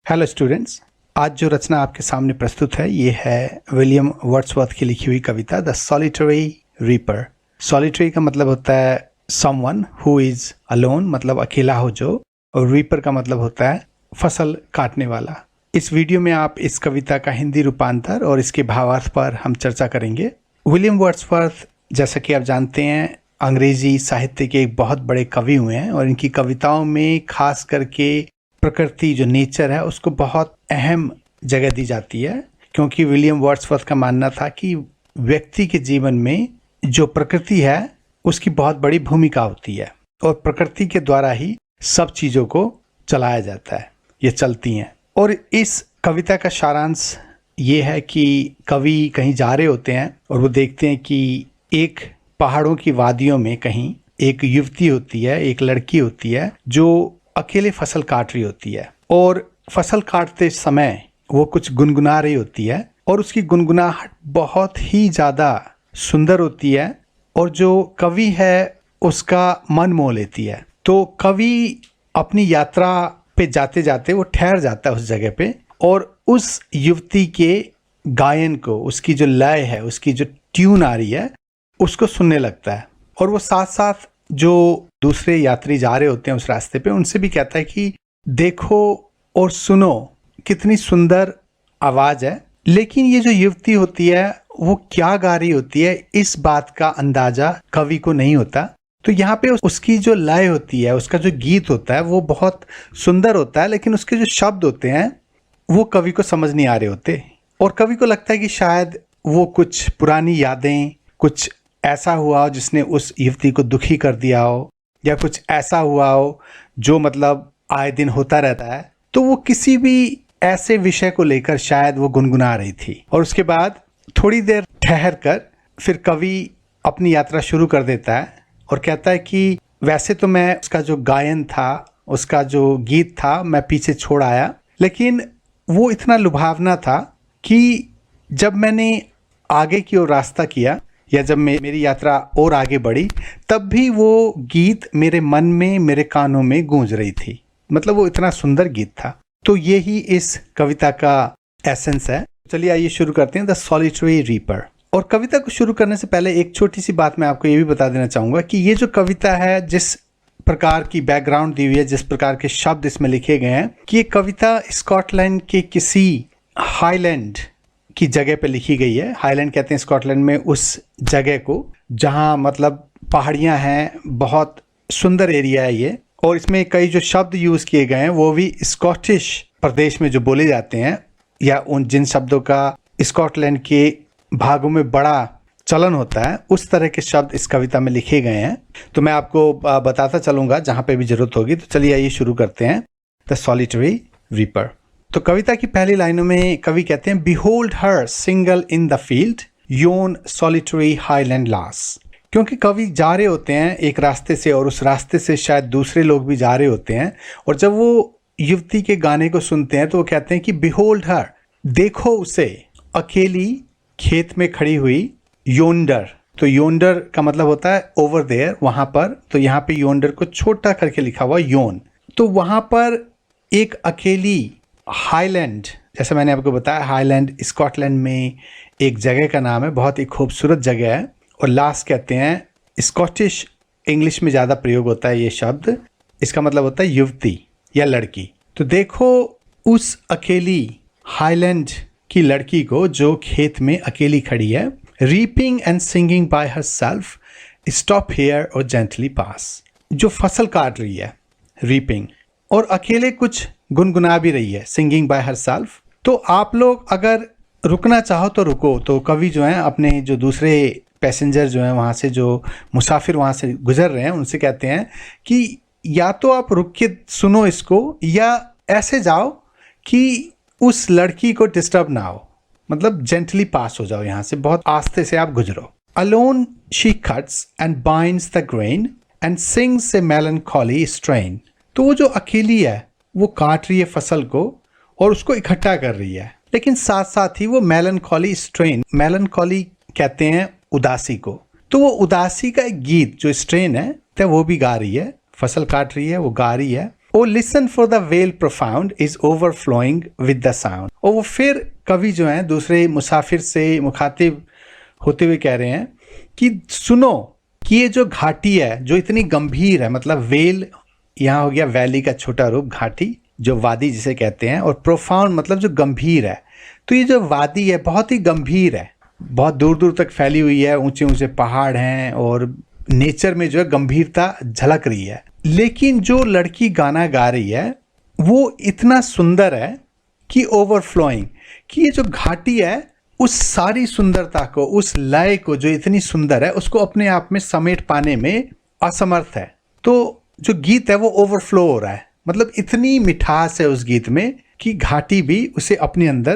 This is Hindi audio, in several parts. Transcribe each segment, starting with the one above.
हेलो स्टूडेंट्स, आज जो रचना आपके सामने प्रस्तुत है ये है विलियम वर्ड्सवर्थ की लिखी हुई कविता द सॉलिटरी रीपर। सॉलिटरी का मतलब होता है समवन हु इज अलोन, मतलब अकेला हो जो, और रीपर का मतलब होता है फसल काटने वाला। इस वीडियो में आप इस कविता का हिंदी रूपांतर और इसके भावार्थ पर हम चर्चा करेंगे। विलियम वर्ड्सवर्थ, जैसा कि आप जानते हैं, अंग्रेजी साहित्य के एक बहुत बड़े कवि हुए हैं और इनकी कविताओं में खास करके प्रकृति जो नेचर है उसको बहुत अहम जगह दी जाती है, क्योंकि विलियम वर्ड्सवर्थ का मानना था कि व्यक्ति के जीवन में जो प्रकृति है उसकी बहुत बड़ी भूमिका होती है और प्रकृति के द्वारा ही सब चीज़ों को चलाया जाता है, ये चलती हैं। और इस कविता का सारांश ये है कि कवि कहीं जा रहे होते हैं और वो देखते हैं कि एक पहाड़ों की वादियों में कहीं एक युवती होती है, एक लड़की होती है जो अकेले फसल काट रही होती है और फसल काटते समय वो कुछ गुनगुना रही होती है और उसकी गुनगुनाहट बहुत ही ज़्यादा सुंदर होती है और जो कवि है उसका मन मोह लेती है। तो कवि अपनी यात्रा पे जाते जाते वो ठहर जाता है उस जगह पे और उस युवती के गायन को, उसकी जो लय है, उसकी जो ट्यून आ रही है, उसको सुनने लगता है। और वो साथ साथ जो दूसरे यात्री जा रहे होते हैं उस रास्ते पे उनसे भी कहता है कि देखो और सुनो, कितनी सुंदर आवाज़ है। लेकिन ये जो युवती होती है वो क्या गा रही होती है इस बात का अंदाजा कवि को नहीं होता। तो यहाँ पे उसकी जो लय होती है, उसका जो गीत होता है वो बहुत सुंदर होता है, लेकिन उसके जो शब्द होते हैं वो कवि को समझ नहीं आ रहे होते और कवि को लगता है कि शायद वो कुछ पुरानी यादें, कुछ ऐसा हुआ हो जिसने उस युवती को दुखी कर दिया हो या कुछ ऐसा हुआ हो जो मतलब आए दिन होता रहता है। तो वो किसी भी ऐसे विषय को लेकर शायद वो गुनगुना रही थी। और उसके बाद थोड़ी देर ठहर कर फिर कवि अपनी यात्रा शुरू कर देता है और कहता है कि वैसे तो मैं उसका जो गायन था, उसका जो गीत था, मैं पीछे छोड़ आया, लेकिन वो इतना लुभावना था कि जब मैंने आगे की ओर रास्ता किया या जब मेरी यात्रा और आगे बढ़ी तब भी वो गीत मेरे मन में, मेरे कानों में गूंज रही थी। मतलब वो इतना सुंदर गीत था। तो ये ही इस कविता का एसेंस है। चलिए आइए शुरू करते हैं द सॉलिटरी रीपर। और कविता को शुरू करने से पहले एक छोटी सी बात मैं आपको ये भी बता देना चाहूँगा कि ये जो कविता है, जिस प्रकार की बैकग्राउंड दी हुई है, जिस प्रकार के शब्द इसमें लिखे गए हैं, कि ये कविता स्कॉटलैंड के किसी हाईलैंड की जगह पे लिखी गई है। हाईलैंड कहते हैं स्कॉटलैंड में उस जगह को जहाँ मतलब पहाड़ियाँ हैं, बहुत सुंदर एरिया है ये। और इसमें कई जो शब्द यूज़ किए गए हैं वो भी स्कॉटिश प्रदेश में जो बोले जाते हैं या उन जिन शब्दों का स्कॉटलैंड के भागों में बड़ा चलन होता है, उस तरह के शब्द इस कविता में लिखे गए हैं। तो मैं आपको बताता चलूँगा जहाँ पे भी ज़रूरत होगी। तो चलिए आइए शुरू करते हैं द सॉलिटरी रीपर। तो कविता की पहली लाइनों में कवि कहते हैं behold her single in the field yon solitary highland lass. क्योंकि कवि जा रहे होते हैं एक रास्ते से और उस रास्ते से शायद दूसरे लोग भी जा रहे होते हैं और जब वो युवती के गाने को सुनते हैं तो वो कहते हैं कि बिहोल्ड हर, देखो उसे, अकेली खेत में खड़ी हुई, योंडर। तो योंडर का मतलब होता है ओवर देयर, वहाँ पर। तो यहाँ पे योंडर को छोटा करके लिखा हुआ योन। तो वहाँ पर एक अकेली हाईलैंड, जैसे मैंने आपको बताया, हाईलैंड स्कॉटलैंड में एक जगह का नाम है, बहुत ही खूबसूरत जगह है। और लास कहते हैं, स्कॉटिश इंग्लिश में ज़्यादा प्रयोग होता है ये शब्द। इसका मतलब होता है युवती या लड़की। तो देखो उस अकेली हाईलैंड की लड़की को जो खेत में अकेली खड़ी है, reaping and singing by herself, stop here और जेंटली पास। जो फसल काट रही है, रीपिंग, और अकेले कुछ गुनगुना भी रही है, सिंगिंग बाय हरसेल्फ। तो आप लोग अगर रुकना चाहो तो रुको। तो कवि जो हैं अपने जो दूसरे पैसेंजर जो हैं, वहाँ से जो मुसाफिर वहाँ से गुजर रहे हैं, उनसे कहते हैं कि या तो आप रुक के सुनो इसको या ऐसे जाओ कि उस लड़की को डिस्टर्ब ना हो, मतलब जेंटली पास हो जाओ, यहाँ से बहुत आस्ते से आप गुजरो। Alone she cuts and binds the grain and sings A melancholy strain. तो वो जो अकेली है वो काट रही है फसल को और उसको इकट्ठा कर रही है, लेकिन साथ साथ ही वो मेलनकॉली स्ट्रेन, मेलनकॉली कहते हैं उदासी को, तो वो उदासी का एक गीत जो स्ट्रेन है तो वो भी गा रही है, फसल काट रही है, वो गा रही है। O listen for the vale profound is overflowing with the sound. और वो फिर कवि जो है दूसरे मुसाफिर से मुखातिब होते हुए कह रहे हैं कि सुनो कि ये जो घाटी है जो इतनी गंभीर है, मतलब वेल यहाँ हो गया वैली का छोटा रूप, घाटी जो वादी जिसे कहते हैं, और प्रोफाउंड मतलब जो गंभीर है। तो ये जो वादी है बहुत ही गंभीर है, बहुत दूर दूर तक फैली हुई है, ऊंचे ऊंचे पहाड़ हैं और नेचर में जो है गंभीरता झलक रही है। लेकिन जो लड़की गाना गा रही है वो इतना सुंदर है कि ओवरफ्लोइंग, कि ये जो घाटी है उस सारी सुंदरता को, उस लय को जो इतनी सुंदर है उसको अपने आप में समेट पाने में असमर्थ है। तो जो गीत है वो ओवरफ्लो हो रहा है, मतलब इतनी मिठास है उस गीत में कि घाटी भी उसे अपने अंदर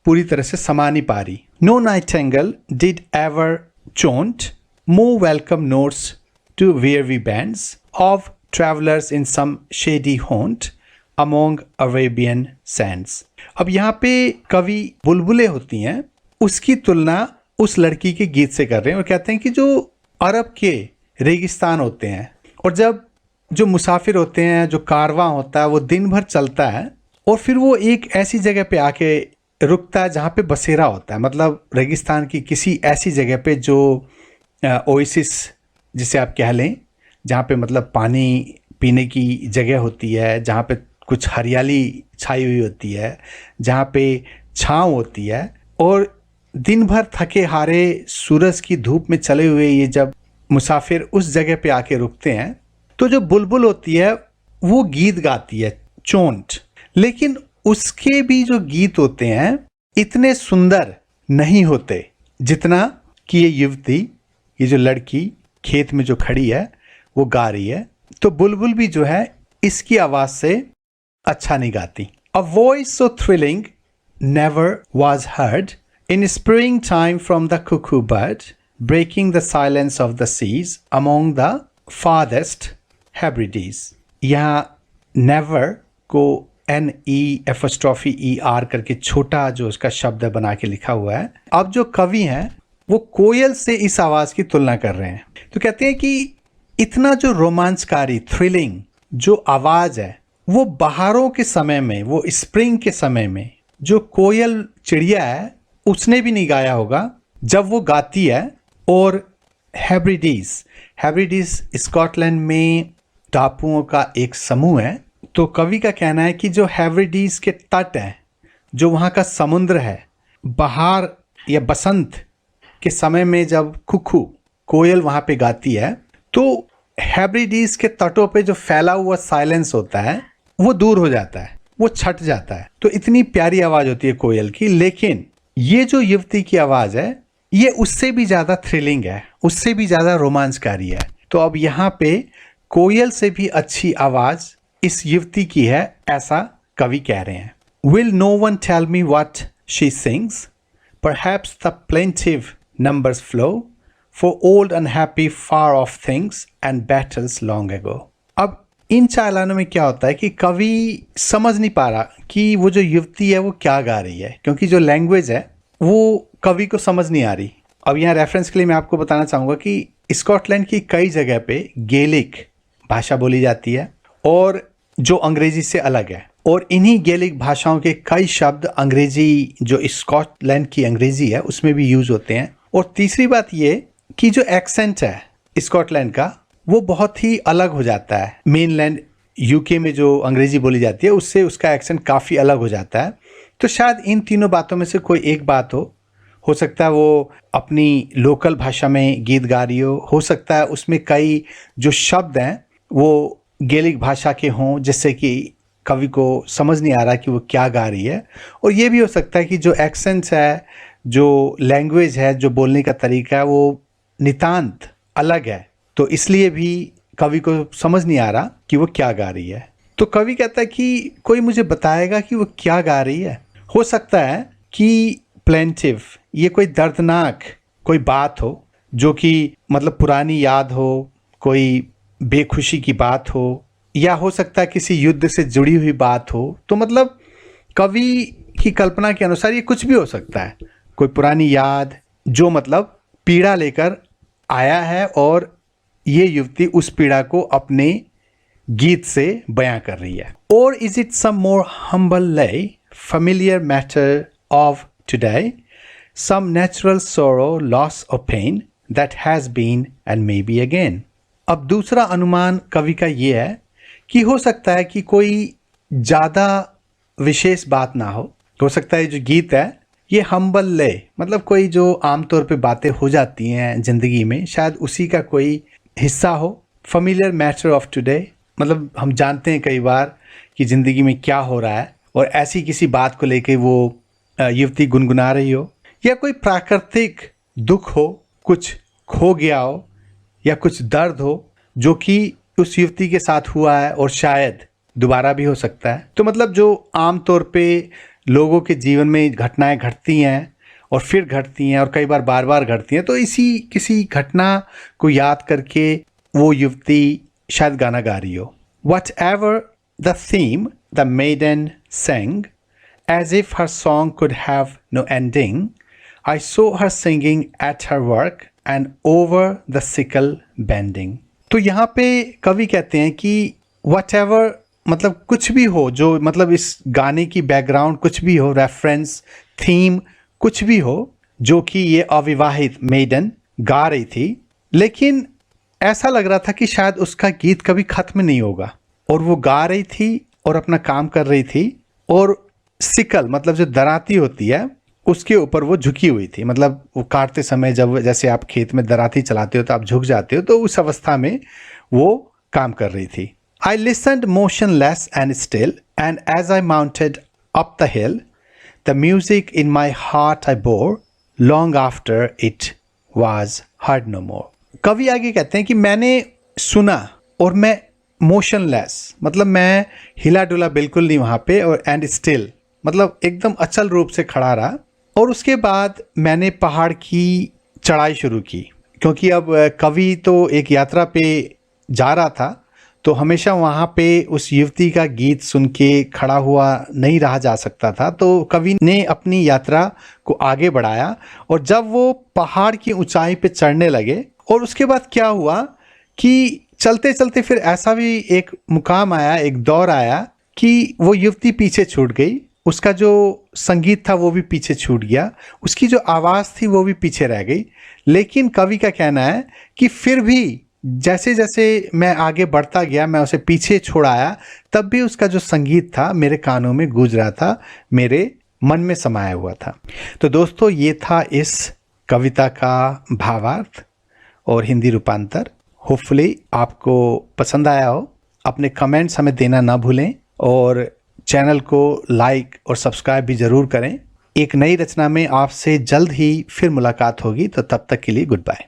पूरी तरह से समा नहीं पा रही। नो नाइटिंगेल डिड एवर चोंट more welcome notes to weary bands of travelers in some shady haunt among Arabian sands। अब यहाँ पे कवि बुलबुलें होती हैं उसकी तुलना उस लड़की के गीत से कर रहे हैं और कहते हैं कि जो अरब के रेगिस्तान होते हैं और जब जो मुसाफिर होते हैं, जो कारवां होता है वो दिन भर चलता है और फिर वो एक ऐसी जगह पे आके रुकता है जहाँ पे बसेरा होता है, मतलब रेगिस्तान की किसी ऐसी जगह पे जो ओएसिस जिसे आप कह लें, जहाँ पे मतलब पानी पीने की जगह होती है, जहाँ पे कुछ हरियाली छाई हुई होती है, जहाँ पे छाँव होती है, और दिन भर थके हारे सूरज की धूप में चले हुए ये जब मुसाफिर उस जगह पे आके रुकते हैं तो जो बुलबुल होती है वो गीत गाती है, चोंट। लेकिन उसके भी जो गीत होते हैं इतने सुंदर नहीं होते जितना कि ये युवती, ये जो लड़की खेत में जो खड़ी है वो गा रही है। तो बुलबुल भी जो है इसकी आवाज से अच्छा नहीं गाती। A voice so thrilling never was heard in spring time from the cuckoo bird breaking the silence of the seas among the farthest Hebrides. यहाँ नेवर को NE'ER करके छोटा जो उसका शब्द बना के लिखा हुआ है। अब जो कवि हैं वो कोयल से इस आवाज की तुलना कर रहे हैं, तो कहते हैं कि इतना जो रोमांचकारी थ्रिलिंग जो आवाज है वो बहारों के समय में, वो स्प्रिंग के समय में जो कोयल चिड़िया है उसने भी नहीं गाया होगा जब वो गाती है। और हेब्रिडीज स्कॉटलैंड में टापुओं का एक समूह है। तो कवि का कहना है कि जो हेब्रिडीज के तट हैं, जो वहाँ का समुद्र है, बहार या बसंत के समय में जब कुकू कोयल वहाँ पे गाती है तो हेब्रिडीज के तटों पे जो फैला हुआ साइलेंस होता है वो दूर हो जाता है, वो छट जाता है। तो इतनी प्यारी आवाज होती है कोयल की। लेकिन ये जो युवती की आवाज है ये उससे भी ज्यादा थ्रिलिंग है, उससे भी ज्यादा रोमांचकारी है। तो अब यहाँ पे कोयल से भी अच्छी आवाज इस युवती की है, ऐसा कवि कह रहे हैं। Will no one tell me what she sings perhaps the plaintive numbers flow for old unhappy far off things and battles long ago। अब इन चालानों में क्या होता है कि कवि समझ नहीं पा रहा कि वो जो युवती है वो क्या गा रही है, क्योंकि जो लैंग्वेज है वो कवि को समझ नहीं आ रही। अब यहाँ रेफरेंस के लिए मैं आपको बताना चाहूँगा कि स्कॉटलैंड की कई जगह पे गेलिक भाषा बोली जाती है और जो अंग्रेजी से अलग है, और इन्हीं गेलिक भाषाओं के कई शब्द अंग्रेजी, जो स्कॉटलैंड की अंग्रेजी है उसमें भी यूज होते हैं। और तीसरी बात ये कि जो एक्सेंट है स्कॉटलैंड का वो बहुत ही अलग हो जाता है। मेनलैंड यूके में जो अंग्रेजी बोली जाती है उससे उसका एक्सेंट काफ़ी अलग हो जाता है। तो शायद इन तीनों बातों में से कोई एक बात हो सकता है वो अपनी लोकल भाषा में गीत गा रही हो सकता है उसमें कई जो शब्द हैं वो गेलिक भाषा के हों जिससे कि कवि को समझ नहीं आ रहा कि वो क्या गा रही है। और ये भी हो सकता है कि जो एक्सेंट्स है, जो लैंग्वेज है, जो बोलने का तरीका है वो नितांत अलग है, तो इसलिए भी कवि को समझ नहीं आ रहा कि वो क्या गा रही है। तो कवि कहता है कि कोई मुझे बताएगा कि वो क्या गा रही है। हो सकता है कि प्लेंटिव ये कोई दर्दनाक कोई बात हो जो कि मतलब पुरानी याद हो, कोई बेखुशी की बात हो, या हो सकता है किसी युद्ध से जुड़ी हुई बात हो। तो मतलब कवि की कल्पना के अनुसार ये कुछ भी हो सकता है, कोई पुरानी याद जो मतलब पीड़ा लेकर आया है और ये युवती उस पीड़ा को अपने गीत से बयां कर रही है। और is it some more humble lay, familiar matter of today, some natural sorrow, loss or pain that has been and may be again। अब दूसरा अनुमान कवि का ये है कि हो सकता है कि कोई ज़्यादा विशेष बात ना हो सकता है जो गीत है ये हम्बल ले, मतलब कोई जो आमतौर पे बातें हो जाती हैं ज़िंदगी में, शायद उसी का कोई हिस्सा हो। फेमिलियर मैटर ऑफ टुडे, मतलब हम जानते हैं कई बार कि ज़िंदगी में क्या हो रहा है और ऐसी किसी बात को लेके वो युवती गुनगुना रही हो, या कोई प्राकृतिक दुख हो, कुछ खो गया हो या कुछ दर्द हो जो कि उस युवती के साथ हुआ है और शायद दोबारा भी हो सकता है। तो मतलब जो आमतौर पे लोगों के जीवन में घटनाएं घटती हैं और फिर घटती हैं और कई बार बार बार घटती हैं, तो इसी किसी घटना को याद करके वो युवती शायद गाना गा रही हो। Whatever the theme, the maiden sang, as if her song could have no ending. I saw her singing at her work and over the sickle bending। तो यहाँ पे कवि कहते हैं कि whatever मतलब कुछ भी हो, जो मतलब इस गाने की बैकग्राउंड कुछ भी हो, रेफरेंस, थीम कुछ भी हो, जो कि ये अविवाहित मेडन गा रही थी, लेकिन ऐसा लग रहा था कि शायद उसका गीत कभी खत्म नहीं होगा। और वो गा रही थी और अपना काम कर रही थी, और सिकल मतलब जो दराती होती है उसके ऊपर वो झुकी हुई थी। मतलब वो काटते समय जब जैसे आप खेत में दराती चलाते हो तो आप झुक जाते हो, तो उस अवस्था में वो काम कर रही थी। I listened motionless and still, and as I mounted up the hill, the music in my heart I bore, long after it was heard no more। कवि आगे कहते हैं कि मैंने सुना और मैं मोशनलेस मतलब मैं हिला डुला बिल्कुल नहीं वहाँ पे, और एंड स्टिल मतलब एकदम अचल रूप से खड़ा रहा। और उसके बाद मैंने पहाड़ की चढ़ाई शुरू की, क्योंकि अब कवि तो एक यात्रा पे जा रहा था, तो हमेशा वहाँ पे उस युवती का गीत सुन के खड़ा हुआ नहीं रहा जा सकता था। तो कवि ने अपनी यात्रा को आगे बढ़ाया, और जब वो पहाड़ की ऊंचाई पे चढ़ने लगे, और उसके बाद क्या हुआ कि चलते चलते फिर ऐसा भी एक मुकाम आया, एक दौर आया कि वो युवती पीछे छूट गई, उसका जो संगीत था वो भी पीछे छूट गया, उसकी जो आवाज़ थी वो भी पीछे रह गई। लेकिन कवि का कहना है कि फिर भी जैसे जैसे मैं आगे बढ़ता गया, मैं उसे पीछे छोड़ाया, तब भी उसका जो संगीत था मेरे कानों में गूंज रहा था, मेरे मन में समाया हुआ था। तो दोस्तों, ये था इस कविता का भावार्थ और हिंदी रूपांतर। होपफुली आपको पसंद आया हो। अपने कमेंट्स हमें देना ना भूलें, और चैनल को लाइक और सब्सक्राइब भी ज़रूर करें। एक नई रचना में आपसे जल्द ही फिर मुलाकात होगी, तो तब तक के लिए गुड बाय।